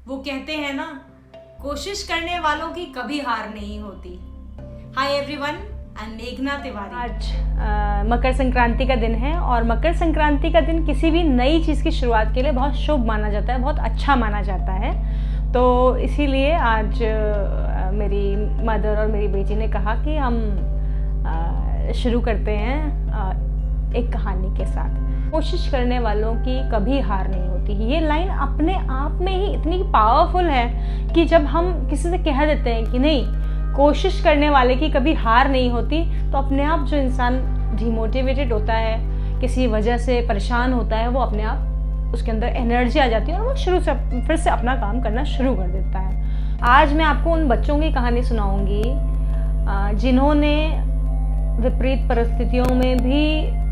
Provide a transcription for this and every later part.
वो कहते हैं ना, कोशिश करने वालों की कभी हार नहीं होती। हाय एवरीवन, आई एम मेघना तिवारी। आज मकर संक्रांति का दिन है और मकर संक्रांति का दिन किसी भी नई चीज़ की शुरुआत के लिए बहुत शुभ माना जाता है, बहुत अच्छा माना जाता है। तो इसीलिए आज मेरी मदर और मेरी बेटी ने कहा कि हम शुरू करते हैं एक कहानी के साथ। कोशिश करने वालों की कभी हार नहीं होती। ये लाइन अपने आप में ही इतनी पावरफुल है कि जब हम किसी से कह देते हैं कि नहीं, कोशिश करने वाले की कभी हार नहीं होती, तो अपने आप जो इंसान डिमोटिवेटेड होता है, किसी वजह से परेशान होता है, वो अपने आप उसके अंदर एनर्जी आ जाती है और वो शुरू से फिर से अपना काम करना शुरू कर देता है। आज मैं आपको उन बच्चों की कहानी सुनाऊंगी जिन्होंने विपरीत परिस्थितियों में भी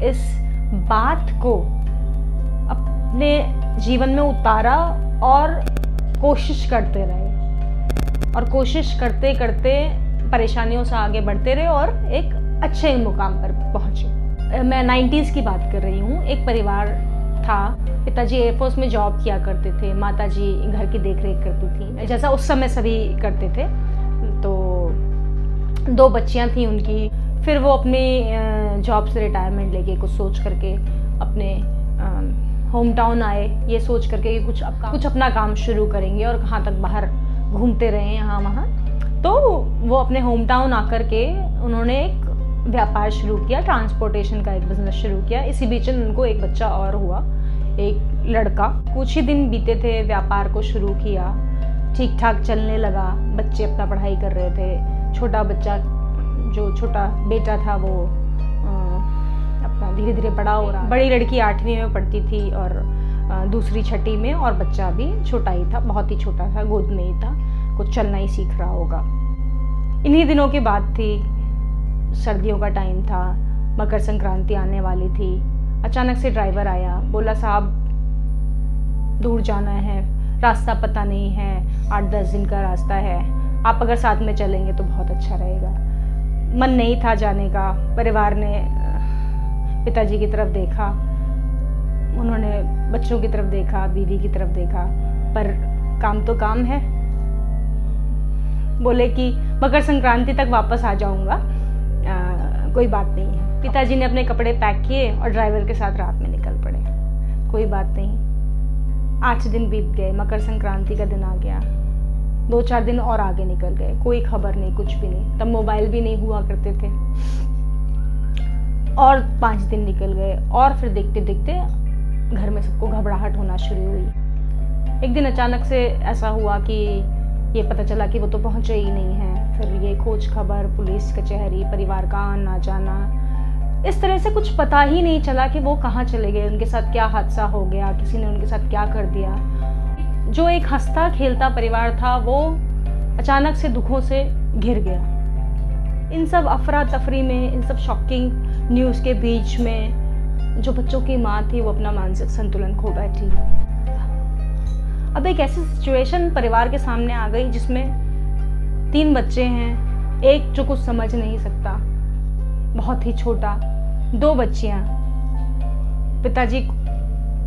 इस बात को अपने जीवन में उतारा और कोशिश करते रहे और कोशिश करते करते परेशानियों से आगे बढ़ते रहे और एक अच्छे मुकाम पर पहुंचे। मैं 90s की बात कर रही हूँ। एक परिवार था, पिताजी एयरफोर्स में जॉब किया करते थे, माताजी घर की देखरेख करती थी, जैसा उस समय सभी करते थे। तो 2 बच्चियां थी उनकी। फिर वो अपनी जॉब से रिटायरमेंट लेके कुछ सोच करके अपने होम टाउन आए, ये सोच करके कि कुछ अपना काम शुरू करेंगे और कहाँ तक बाहर घूमते रहे यहाँ वहाँ। तो वो अपने होम टाउन आकर के उन्होंने एक व्यापार शुरू किया, ट्रांसपोर्टेशन का एक बिजनेस शुरू किया। इसी बीच उनको एक बच्चा और हुआ, एक लड़का। कुछ ही दिन बीते थे, व्यापार को शुरू किया, ठीक ठाक चलने लगा, बच्चे अपना पढ़ाई कर रहे थे। छोटा बच्चा, जो छोटा बेटा था, वो अपना धीरे धीरे बड़ा हो रहा। बड़ी लड़की 8वीं में पढ़ती थी और दूसरी 6ठी में, और बच्चा भी छोटा ही था, बहुत ही छोटा था, गोद में ही था, कुछ चलना ही सीख रहा होगा। इन्हीं दिनों की बात थी, सर्दियों का टाइम था, मकर संक्रांति आने वाली थी। अचानक से ड्राइवर आया, बोला साहब दूर जाना है, रास्ता पता नहीं है, 8-10 दिन का रास्ता है, आप अगर साथ में चलेंगे तो बहुत अच्छा रहेगा। मन नहीं था जाने का। परिवार ने पिताजी की तरफ देखा, उन्होंने बच्चों की तरफ देखा, बीवी की तरफ देखा, पर काम तो काम है। बोले कि मकर संक्रांति तक वापस आ जाऊंगा, कोई बात नहीं है। पिताजी ने अपने कपड़े पैक किए और ड्राइवर के साथ रात में निकल पड़े। कोई बात नहीं। 8 दिन बीत गए, मकर संक्रांति का दिन आ गया। 2-4 दिन और आगे निकल गए, कोई खबर नहीं, कुछ भी नहीं। तब मोबाइल भी नहीं हुआ करते थे। और 5 दिन निकल गए और फिर देखते देखते घर में सबको घबराहट होना शुरू हुई। एक दिन अचानक से ऐसा हुआ कि ये पता चला कि वो तो पहुंचे ही नहीं हैं। फिर ये खोज खबर, पुलिस कचहरी, परिवार का आना जाना, इस तरह से कुछ पता ही नहीं चला कि वो कहाँ चले गए, उनके साथ क्या हादसा हो गया, किसी ने उनके साथ क्या कर दिया। जो एक हंसता खेलता परिवार था, वो अचानक से दुखों से घिर गया। इन सब अफरा तफरी में, इन सब शॉकिंग न्यूज़ के बीच में जो बच्चों की माँ थी, वो अपना मानसिक संतुलन खो बैठी। अब एक ऐसी सिचुएशन परिवार के सामने आ गई जिसमें 3 बच्चे हैं, एक जो कुछ समझ नहीं सकता, बहुत ही छोटा, 2 बच्चियाँ। पिताजी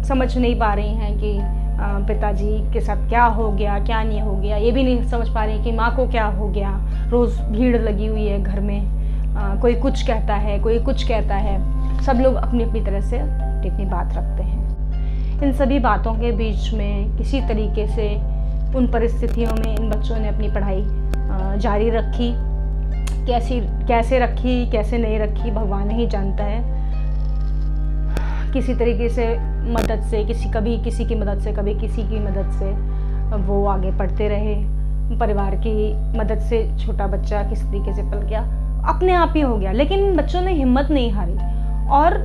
समझ नहीं पा रही हैं कि पिताजी के साथ क्या हो गया, क्या नहीं हो गया। ये भी नहीं समझ पा रही कि माँ को क्या हो गया। रोज़ भीड़ लगी हुई है घर में, कोई कुछ कहता है, कोई कुछ कहता है। सब लोग अपनी अपनी तरह से अपनी बात रखते हैं। इन सभी बातों के बीच में किसी तरीके से, उन परिस्थितियों में इन बच्चों ने अपनी पढ़ाई जारी रखी। कैसे रखी, कैसे नहीं रखी, भगवान ही जानता है। किसी तरीके से मदद से, कभी किसी की मदद से, कभी किसी की मदद से वो आगे पढ़ते रहे। परिवार की मदद से छोटा बच्चा किस तरीके से पल गया, अपने आप ही हो गया। लेकिन बच्चों ने हिम्मत नहीं हारी और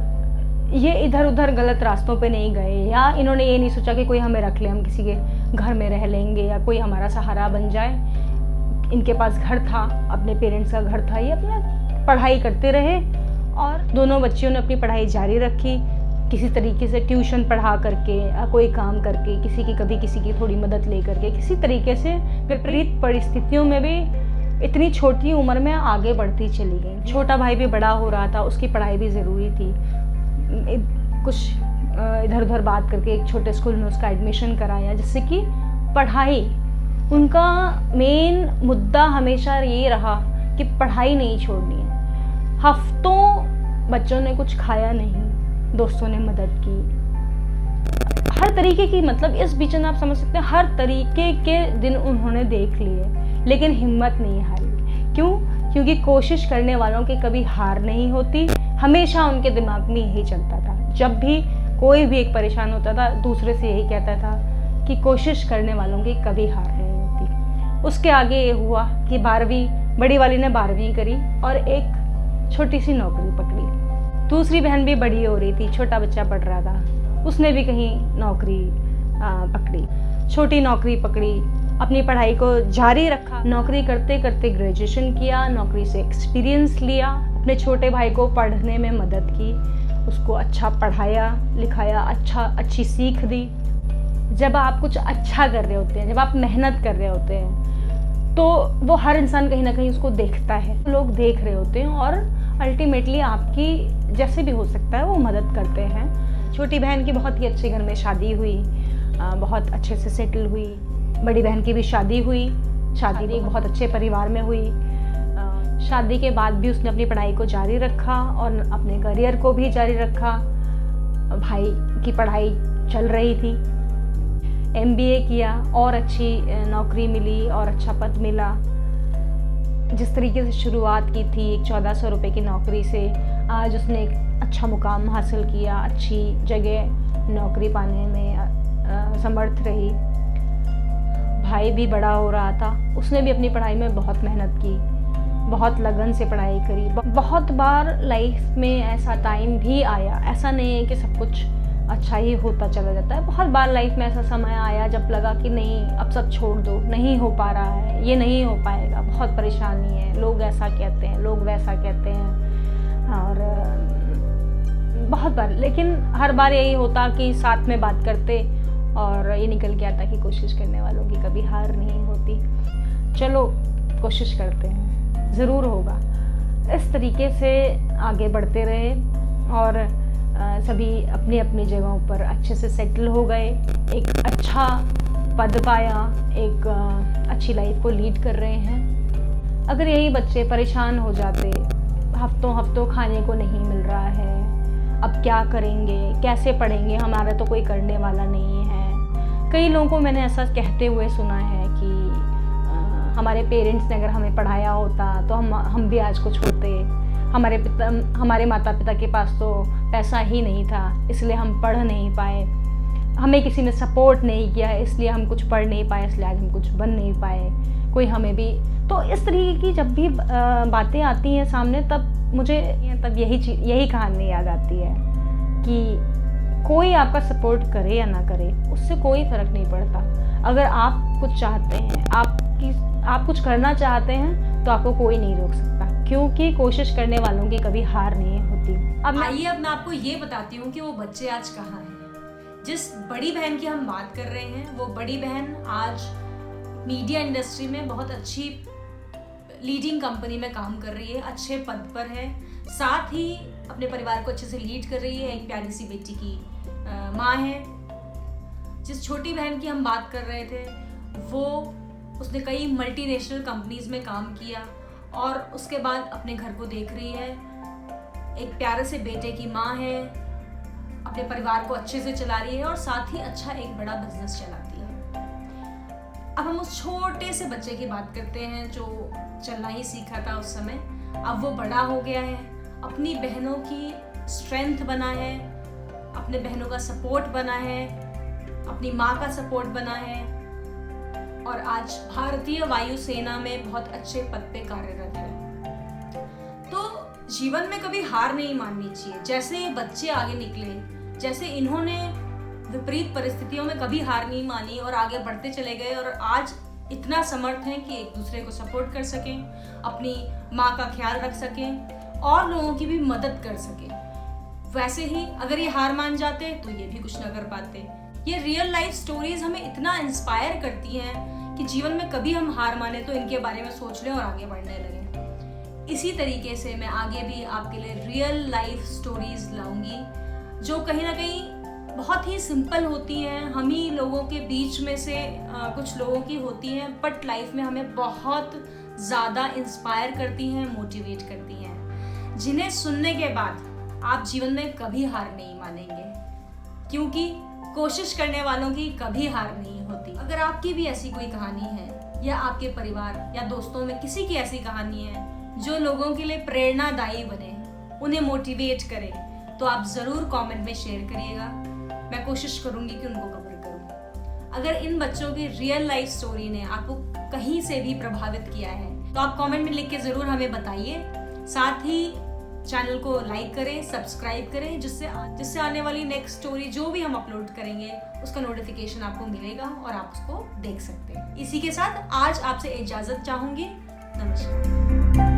ये इधर उधर गलत रास्तों पे नहीं गए, या इन्होंने ये नहीं सोचा कि कोई हमें रख ले, हम किसी के घर में रह लेंगे या कोई हमारा सहारा बन जाए। इनके पास घर था, अपने पेरेंट्स का घर था, ये अपना पढ़ाई करते रहे और दोनों बच्चियों ने अपनी पढ़ाई जारी रखी। किसी तरीके से ट्यूशन पढ़ा करके, कोई काम करके, कभी किसी की थोड़ी मदद ले करके, किसी तरीके से विपरीत परिस्थितियों में भी इतनी छोटी उम्र में आगे बढ़ती चली गई। छोटा भाई भी बड़ा हो रहा था, उसकी पढ़ाई भी ज़रूरी थी। कुछ इधर उधर बात करके एक छोटे स्कूल में उसका एडमिशन कराया, जिससे कि पढ़ाई, उनका मेन मुद्दा हमेशा ये रहा कि पढ़ाई नहीं छोड़नी है। हफ्तों बच्चों ने कुछ खाया नहीं, दोस्तों ने मदद की, हर तरीके की, मतलब इस बीच में आप समझ सकते हैं हर तरीके के दिन उन्होंने देख लिए, लेकिन हिम्मत नहीं हारी। क्यों? क्योंकि कोशिश करने वालों की कभी हार नहीं होती। हमेशा उनके दिमाग में यही चलता था, जब भी कोई भी एक परेशान होता था दूसरे से यही कहता था कि कोशिश करने वालों की कभी हार नहीं होती। उसके आगे ये हुआ कि 12वीं, बड़ी वाली ने 12वीं करी और एक छोटी सी नौकरी पकड़ी। दूसरी बहन भी बड़ी हो रही थी, छोटा बच्चा पढ़ रहा था, उसने भी कहीं नौकरी पकड़ी, छोटी नौकरी पकड़ी, अपनी पढ़ाई को जारी रखा, नौकरी करते करते ग्रेजुएशन किया, नौकरी से एक्सपीरियंस लिया, अपने छोटे भाई को पढ़ने में मदद की, उसको अच्छा पढ़ाया लिखाया, अच्छी सीख दी। जब आप कुछ अच्छा कर रहे होते हैं, जब आप मेहनत कर रहे होते हैं, तो वो हर इंसान कहीं ना कहीं उसको देखता है, लोग देख रहे होते हैं और अल्टीमेटली आपकी जैसे भी हो सकता है वो मदद करते हैं। छोटी बहन की बहुत ही अच्छे घर में शादी हुई, बहुत अच्छे से सेटल हुई। बड़ी बहन की भी शादी हुई, शादी एक बहुत अच्छे परिवार में हुई। शादी के बाद भी उसने अपनी पढ़ाई को जारी रखा और अपने करियर को भी जारी रखा। भाई की पढ़ाई चल रही थी, MBA किया और अच्छी नौकरी मिली और अच्छा पद मिला। जिस तरीके से शुरुआत की थी एक 1400 रुपये की नौकरी से, आज उसने एक अच्छा मुकाम हासिल किया, अच्छी जगह नौकरी पाने में समर्थ रही। भाई भी बड़ा हो रहा था, उसने भी अपनी पढ़ाई में बहुत मेहनत की, बहुत लगन से पढ़ाई करी। बहुत बार लाइफ में ऐसा टाइम भी आया, ऐसा नहीं है कि सब कुछ अच्छा ही होता चला जाता है। बहुत बार लाइफ में ऐसा समय आया जब लगा कि नहीं, अब सब छोड़ दो, नहीं हो पा रहा है, ये नहीं हो पाएगा, बहुत परेशानी है, लोग ऐसा कहते हैं, लोग वैसा कहते हैं, और बहुत बार। लेकिन हर बार यही होता कि साथ में बात करते और ये निकल के आता कि कोशिश करने वालों की कभी हार नहीं होती। चलो कोशिश करते हैं, ज़रूर होगा। इस तरीके से आगे बढ़ते रहे और सभी अपनी अपनी जगहों पर अच्छे से सेटल हो गए, एक अच्छा पद पाया, एक अच्छी लाइफ को लीड कर रहे हैं। अगर यही बच्चे परेशान हो जाते, हफ्तों हफ्तों खाने को नहीं मिल रहा है, अब क्या करेंगे, कैसे पढ़ेंगे, हमारा तो कोई करने वाला नहीं है। कई लोगों को मैंने ऐसा कहते हुए सुना है कि हमारे पेरेंट्स ने अगर हमें पढ़ाया होता तो हम भी आज कुछ होते, हमारे माता पिता के पास तो पैसा ही नहीं था इसलिए हम पढ़ नहीं पाए, हमें किसी ने सपोर्ट नहीं किया इसलिए हम कुछ पढ़ नहीं पाए, इसलिए आज हम कुछ बन नहीं पाए, कोई हमें भी। तो इस तरीके की जब भी बातें आती हैं सामने, तब मुझे यही कहानी याद आती है कि कोई आपका सपोर्ट करे या ना करे, उससे कोई फ़र्क नहीं पड़ता। अगर आप कुछ चाहते हैं, आप कुछ करना चाहते हैं, तो आपको कोई नहीं रोक सकता, क्योंकि कोशिश करने वालों की कभी हार नहीं होती। अब मैं आपको ये बताती हूँ कि वो बच्चे आज कहाँ हैं। जिस बड़ी बहन की हम बात कर रहे हैं, वो बड़ी बहन आज मीडिया इंडस्ट्री में बहुत अच्छी लीडिंग कंपनी में काम कर रही है, अच्छे पद पर है, साथ ही अपने परिवार को अच्छे से लीड कर रही है, एक प्यारी सी बेटी की माँ है। जिस छोटी बहन की हम बात कर रहे थे, उसने कई मल्टीनेशनल कंपनीज में काम किया और उसके बाद अपने घर को देख रही है, एक प्यारे से बेटे की माँ है, अपने परिवार को अच्छे से चला रही है और साथ ही अच्छा एक बड़ा बिजनेस चलाती है। अब हम उस छोटे से बच्चे की बात करते हैं जो चलना ही सीखा था उस समय। अब वो बड़ा हो गया है, अपनी बहनों की स्ट्रेंथ बना है, अपने बहनों का सपोर्ट बना है, अपनी माँ का सपोर्ट बना है और आज भारतीय वायुसेना में बहुत अच्छे पद पे कार्यरत है। तो जीवन में कभी हार नहीं माननी चाहिए। जैसे ये बच्चे आगे निकले, जैसे इन्होंने विपरीत परिस्थितियों में कभी हार नहीं मानी और आगे बढ़ते चले गए और आज इतना समर्थ हैं कि एक दूसरे को सपोर्ट कर सकें, अपनी माँ का ख्याल रख सकें और लोगों की भी मदद कर सकें। वैसे ही अगर ये हार मान जाते तो ये भी कुछ ना कर पाते। ये रियल लाइफ स्टोरीज हमें इतना इंस्पायर करती हैं कि जीवन में कभी हम हार माने तो इनके बारे में सोच लें और आगे बढ़ने लगें। इसी तरीके से मैं आगे भी आपके लिए रियल लाइफ स्टोरीज लाऊंगी जो कहीं ना कहीं बहुत ही सिंपल होती हैं, हम ही लोगों के बीच में से कुछ लोगों की होती हैं, बट लाइफ में हमें बहुत ज़्यादा इंस्पायर करती हैं, मोटिवेट करती हैं, जिन्हें सुनने के बाद आप जीवन में कभी हार नहीं मानेंगे, क्योंकि कोशिश करने वालों की कभी हार नहीं होती। अगर आपकी भी ऐसी कोई कहानी है या आपके परिवार या दोस्तों में किसी की ऐसी कहानी है जो लोगों के लिए प्रेरणादायी बने, उन्हें मोटिवेट करे, तो आप ज़रूर कमेंट में शेयर करिएगा। मैं कोशिश करूंगी कि उनको कवर करूं। अगर इन बच्चों की रियल लाइफ स्टोरी ने आपको कहीं से भी प्रभावित किया है तो आप कमेंट में लिख के ज़रूर हमें बताइए। साथ ही चैनल को लाइक करें, सब्सक्राइब करें, जिससे आने वाली नेक्स्ट स्टोरी जो भी हम अपलोड करेंगे उसका नोटिफिकेशन आपको मिलेगा और आप उसको देख सकते हैं। इसी के साथ आज आपसे इजाज़त चाहूँगी। नमस्कार।